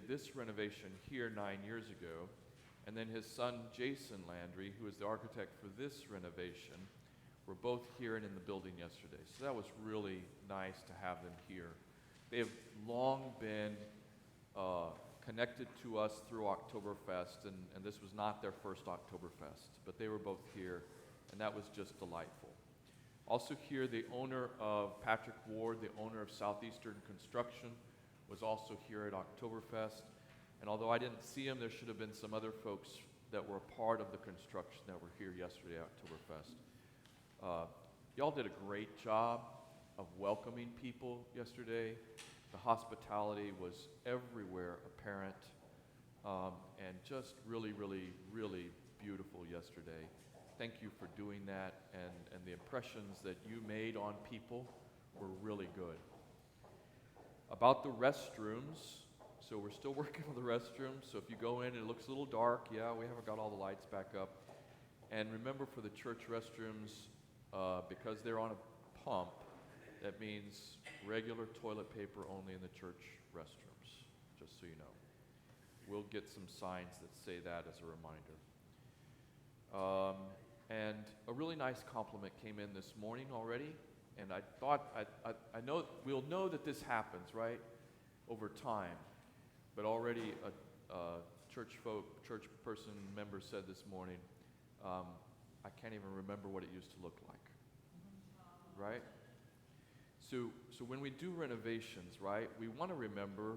this renovation here 9 years ago, and then his son Jason Landry, who is the architect for this renovation, were both here and in the building yesterday. So that was really nice to have them here. They have long been connected to us through Oktoberfest, and this was not their first Oktoberfest, but they were both here, and that was just delightful. Also here, the owner of Patrick Ward, the owner of Southeastern Construction, was also here at Oktoberfest. And although I didn't see him, there should have been some other folks that were a part of the construction that were here yesterday at Oktoberfest. Y'all did a great job of welcoming people yesterday. The hospitality was everywhere apparent, and just really, really, really beautiful yesterday. Thank you for doing that, and the impressions that you made on people were really good. About the restrooms, so we're still working on the restrooms, so if you go in and it looks a little dark, yeah, we haven't got all the lights back up. And remember, for the church restrooms, because they're on a pump, that means regular toilet paper only in the church restrooms, just so you know. We'll get some signs that say that as a reminder. And a really nice compliment came in this morning already, and I thought, I know, we'll know that this happens, right, over time, but already a church person member said this morning, I can't even remember what it used to look like, right? So when we do renovations, right, we want to remember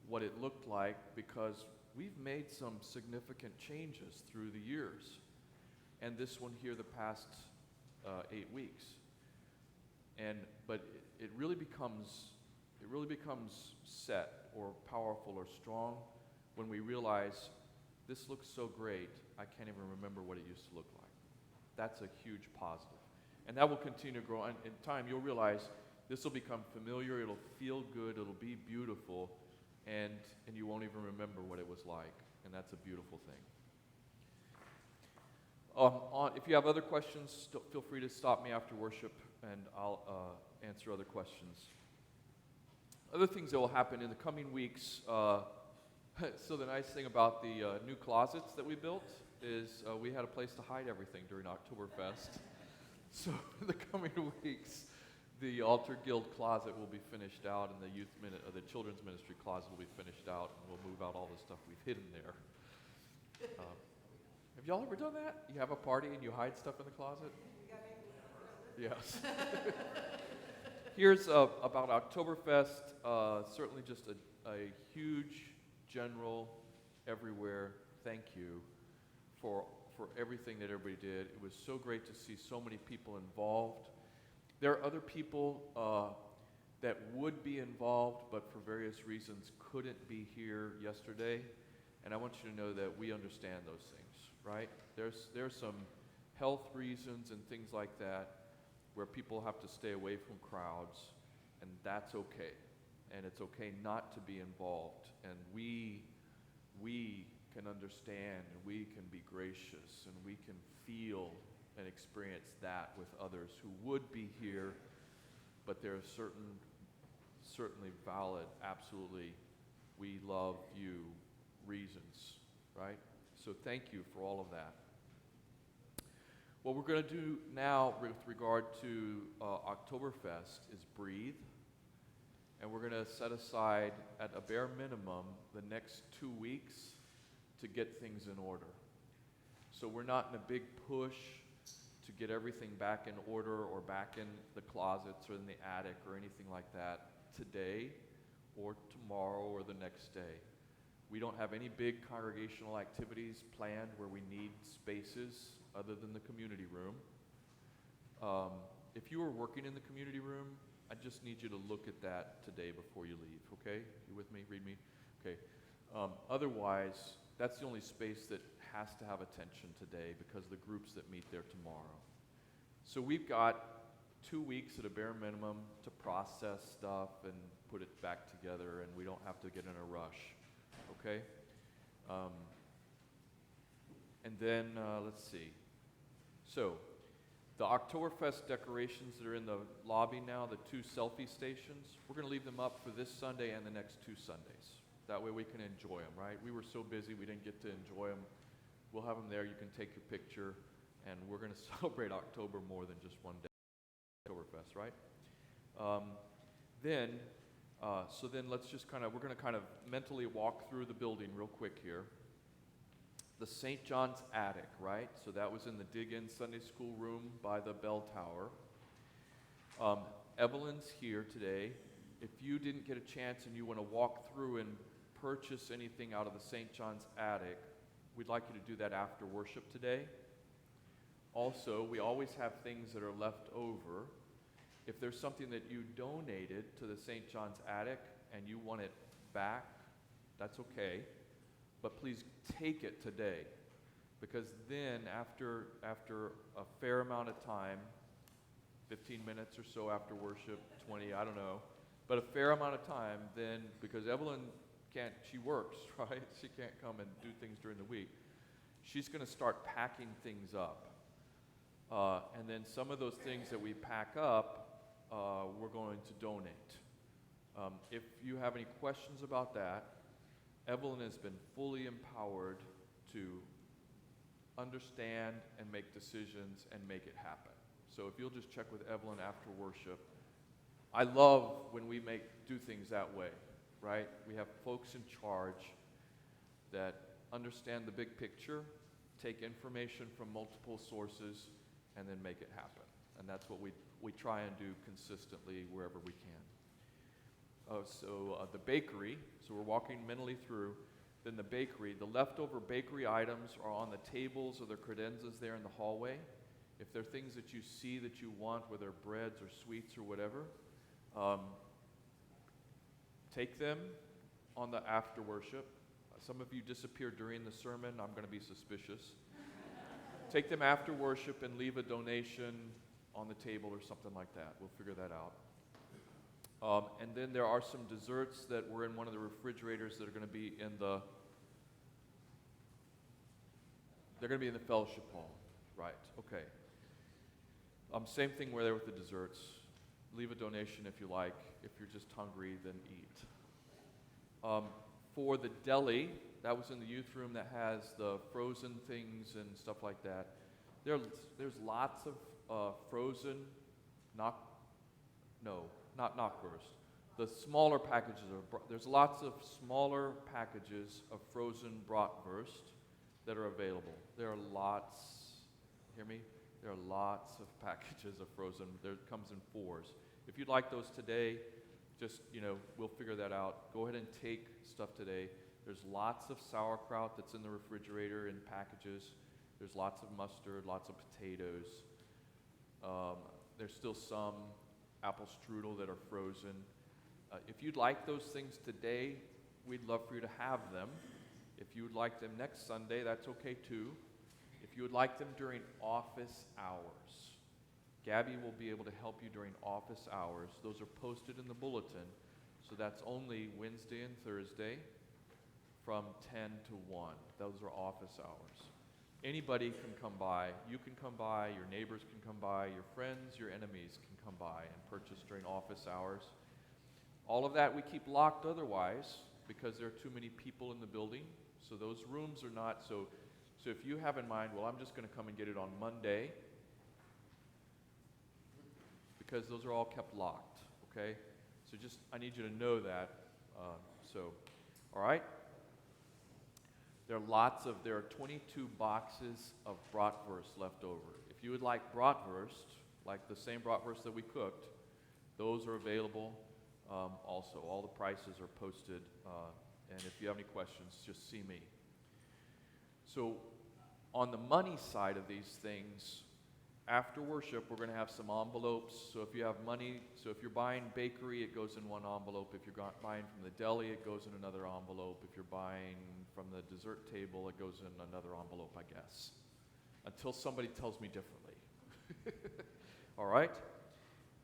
what it looked like, because we've made some significant changes through the years. And this one here the past 8 weeks. But it really becomes set or powerful or strong when we realize this looks so great, I can't even remember what it used to look like. That's a huge positive. And that will continue to grow. And in time, you'll realize this will become familiar, it'll feel good, it'll be beautiful, and you won't even remember what it was like. And that's a beautiful thing. If you have other questions, feel free to stop me after worship, and I'll answer other questions. Other things that will happen in the coming weeks. So the nice thing about the new closets that we built is we had a place to hide everything during Oktoberfest. So in the coming weeks, the Altar Guild closet will be finished out, and the children's ministry closet will be finished out, and we'll move out all the stuff we've hidden there. Have y'all ever done that? You have a party and you hide stuff in the closet? Yes. Here's about Oktoberfest. Certainly just a huge, general, everywhere thank you for everything that everybody did. It was so great to see so many people involved. There are other people that would be involved, but for various reasons couldn't be here yesterday. And I want you to know that we understand those things, right? There's some health reasons and things like that where people have to stay away from crowds, and that's okay. And it's okay not to be involved. And we can understand, and we can be gracious, and we can feel and experience that with others who would be here, but there are certainly valid, absolutely, we love you reasons, right? So thank you for all of that. What we're going to do now with regard to Oktoberfest is breathe, and we're going to set aside at a bare minimum the next 2 weeks to get things in order. So we're not in a big push to get everything back in order or back in the closets or in the attic or anything like that today or tomorrow or the next day. We don't have any big congregational activities planned where we need spaces other than the community room. If you are working in the community room, I just need you to look at that today before you leave, okay? You with me? Read me? Okay. Otherwise, that's the only space that has to have attention today because of the groups that meet there tomorrow. So we've got 2 weeks at a bare minimum to process stuff and put it back together, and we don't have to get in a rush, okay? And then, let's see. So, the Oktoberfest decorations that are in the lobby now, the 2 selfie stations, we're going to leave them up for this Sunday and the next 2 Sundays, That way we can enjoy them, right? We were so busy we didn't get to enjoy them. We'll have them there. You can take your picture, and we're going to celebrate October more than just one day. Oktoberfest, right? Then let's just we're going to kind of mentally walk through the building real quick here. The St. John's attic, right? So that was in the Dig-In Sunday School room by the bell tower. Evelyn's here today. If you didn't get a chance and you want to walk through and purchase anything out of the St. John's attic, we'd like you to do that after worship today. Also, we always have things that are left over. If there's something that you donated to the St. John's attic and you want it back, that's okay. But please take it today, because then after a fair amount of time, 15 minutes or so after worship, 20, I don't know, but a fair amount of time, then, because Evelyn she works, right? She can't come and do things during the week. She's going to start packing things up. And then some of those things that we pack up, we're going to donate. If you have any questions about that, Evelyn has been fully empowered to understand and make decisions and make it happen. So if you'll just check with Evelyn after worship. I love when we do things that way, right? We have folks in charge that understand the big picture, take information from multiple sources, and then make it happen. And that's what we try and do consistently wherever we can. The bakery, so we're walking mentally through. Then the bakery, the leftover bakery items are on the tables or the credenzas there in the hallway. If there are things that you see that you want, whether breads or sweets or whatever, take them on the after worship. Some of you disappeared during the sermon. I'm going to be suspicious. Take them after worship and leave a donation on the table or something like that. We'll figure that out. And then there are some desserts that were in one of the refrigerators that are going to be in the fellowship hall. Right, okay. Same thing where there with the desserts. Leave a donation if you like. If you're just hungry, then eat. For the deli, that was in the youth room that has the frozen things and stuff like that. There's lots of frozen, not knockwurst. The smaller packages there's lots of smaller packages of frozen bratwurst that are available. There are lots, hear me? There are lots of packages of frozen. There comes in 4s. If you'd like those today, just, we'll figure that out. Go ahead and take stuff today. There's lots of sauerkraut that's in the refrigerator in packages. There's lots of mustard, lots of potatoes. There's still some apple strudel that are frozen. If you'd like those things today, we'd love for you to have them. If you would like them next Sunday, that's okay too. If you would like them during office hours, Gabby will be able to help you during office hours. Those are posted in the bulletin. So that's only Wednesday and Thursday from 10 to 1. Those are office hours. Anybody can come by. You can come by, your neighbors can come by, your friends, your enemies can come by and purchase during office hours. All of that we keep locked otherwise because there are too many people in the building. So those rooms are not, so if you have in mind, well, I'm just going to come and get it on Monday, because those are all kept locked, okay? So I need you to know that. All right? There are 22 boxes of bratwurst left over. If you would like bratwurst, like the same bratwurst that we cooked, those are available also. All the prices are posted, and if you have any questions, just see me. So on the money side of these things, after worship, we're going to have some envelopes. So if you have money, so if you're buying bakery, it goes in one envelope. If you're buying from the deli, it goes in another envelope. If you're buying from the dessert table, it goes in another envelope, I guess, until somebody tells me differently. All right?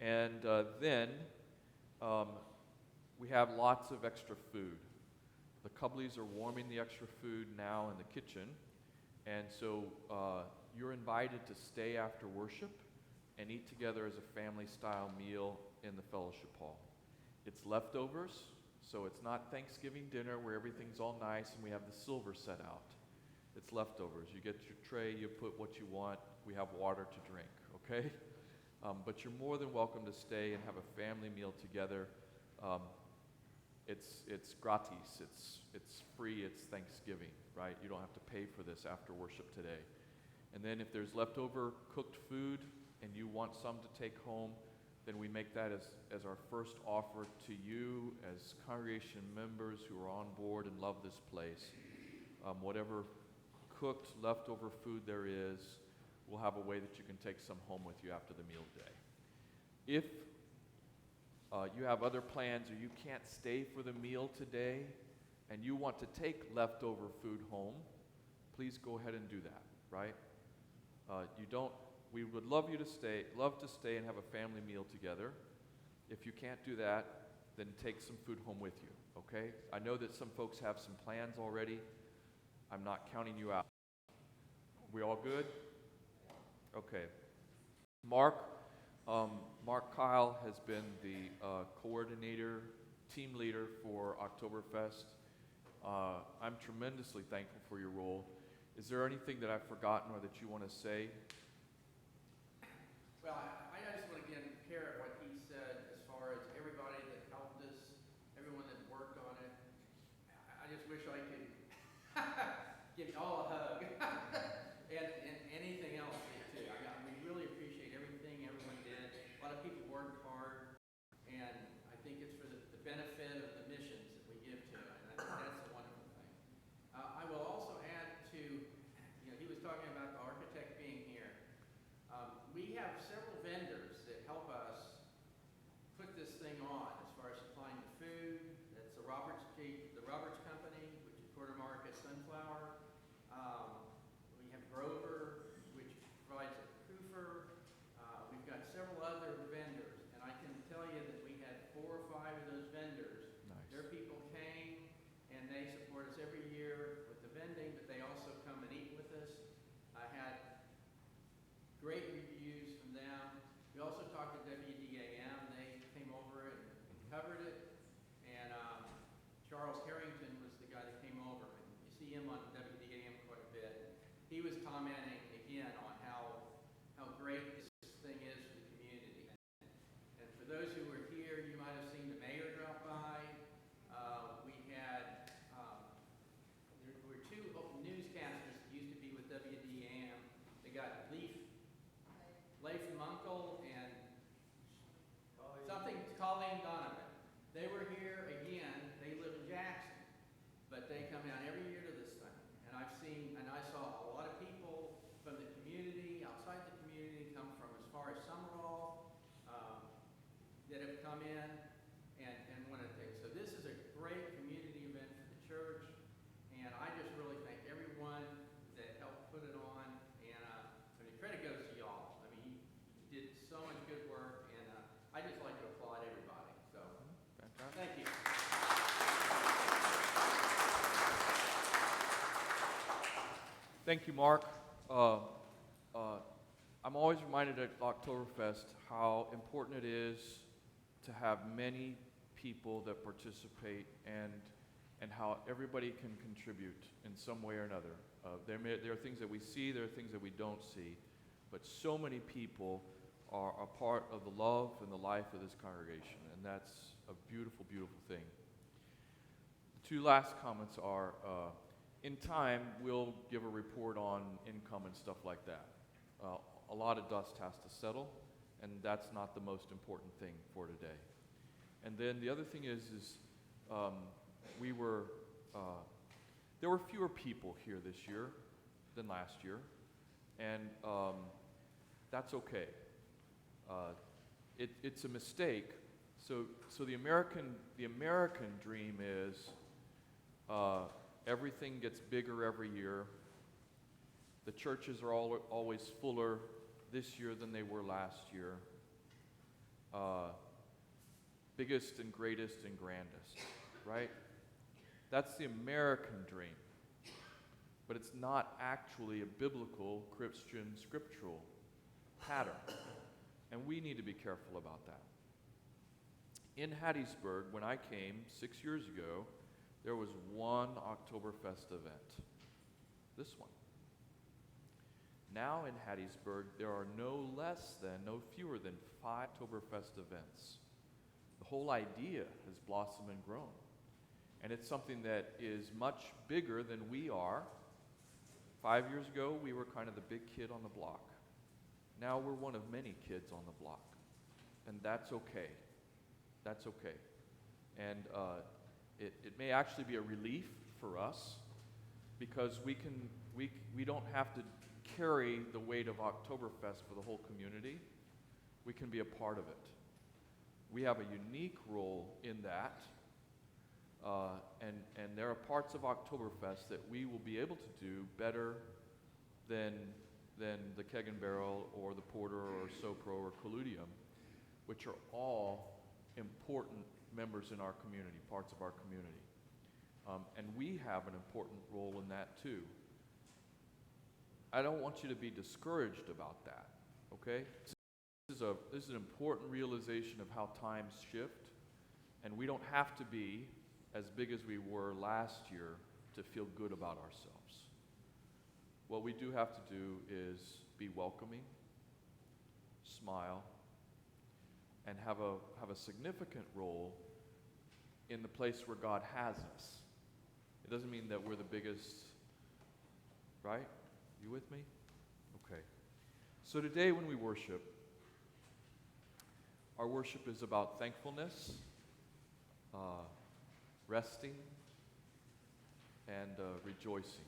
And then we have lots of extra food. The Cubleys are warming the extra food now in the kitchen. And so you're invited to stay after worship and eat together as a family-style meal in the fellowship hall. It's leftovers, So it's not Thanksgiving dinner where everything's all nice and we have the silver set out. It's leftovers. You get your tray, you put what you want, we have water to drink, okay? But you're more than welcome to stay and have a family meal together. It's gratis, it's free, it's Thanksgiving, right? You don't have to pay for this after worship today. And then if there's leftover cooked food and you want some to take home, then we make that as our first offer to you as congregation members who are on board and love this place. Whatever cooked leftover food there is, we'll have a way that you can take some home with you after the meal today. If you have other plans or you can't stay for the meal today and you want to take leftover food home, please go ahead and do that, right? We would love to stay and have a family meal together. If you can't do that, then take some food home with you, okay? I know that some folks have some plans already. I'm not counting you out. We all good? Okay. Mark Kyle has been the coordinator, team leader for Oktoberfest. I'm tremendously thankful for your role. Is there anything that I've forgotten or that you want to say? Well, I just want to again parrot what he said as far as everybody that helped us, everyone that worked on it. I just wish I could give you all a hug and anything else too. We really appreciate everything everyone did. A lot of people worked hard, and I think it's for the benefit of the missions that we give to, and I think that's a wonderful thing. I will also add to, he was talking about the architect being here. We have several vendors that help us put this thing on as far as supplying the food. That's the Roberts Company, which is Quarter Market Sunflower. We have Grover, which provides a coofer. We've got several other vendors, and I can tell you that we had 4 or 5 of those vendors. Nice. Their people came, and they support us every year with the vending, but they also come and eat with us. I had great reviews from them. We also talked to WDAM. They came over and covered it. And Charles Harrington was the guy that came over. And you see him on WDAM quite a bit. He was commenting again on how great this thing is for the community. And for those who were here, you might have seen the mayor drop by. We had, there were 2 newscasters that used to be with WDAM. They got Leif Munkel and Colleen Donovan. They were here again. They live in Jackson, but they come down every year to this thing. And I saw a lot of people from the community, outside the community, come from as far as Summerall, that have come in and one of the things. So this is a great community event for the church, and I just really thank everyone that helped put it on. And credit goes to y'all. I mean, you did so much good work, and I just like to applaud everybody. So, Fantastic. thank you. Thank you, Mark. I'm always reminded at Oktoberfest how important it is to have many people that participate and how everybody can contribute in some way or another. There are things that we see, there are things that we don't see, but so many people are a part of the love and the life of this congregation, and that's a beautiful, beautiful thing. The 2 last comments are, in time, we'll give a report on income and stuff like that. A lot of dust has to settle, and that's not the most important thing for today. And then the other thing is there were fewer people here this year than last year, and that's okay. It's a mistake. So the American dream is everything gets bigger every year. The churches are always fuller this year than they were last year. Biggest and greatest and grandest, right? That's the American dream. But it's not actually a biblical Christian scriptural pattern. And we need to be careful about that. In Hattiesburg, when I came 6 years ago, there was one Oktoberfest event. This one. Now in Hattiesburg, there are no fewer than 5 Oktoberfest events. The whole idea has blossomed and grown. And it's something that is much bigger than we are. 5 years ago, we were kind of the big kid on the block. Now we're one of many kids on the block. And that's okay. That's okay. And it may actually be a relief for us because we don't have to carry the weight of Oktoberfest for the whole community. We can be a part of it. We have a unique role in that. And there are parts of Oktoberfest that we will be able to do better than the Keg and Barrel or the Porter or Sopro or Colludium, which are all important members in our community, parts of our community. And we have an important role in that too. I don't want you to be discouraged about that, okay? This is an important realization of how times shift, and we don't have to be as big as we were last year to feel good about ourselves. What we do have to do is be welcoming, smile, and have a significant role in the place where God has us. It doesn't mean that we're the biggest, right? You with me? Okay. So today when we worship, our worship is about thankfulness, resting, and rejoicing.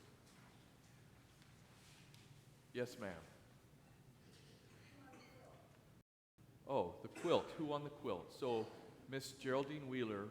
Yes, ma'am. Oh, the quilt. Who won the quilt? So Miss Geraldine Wheeler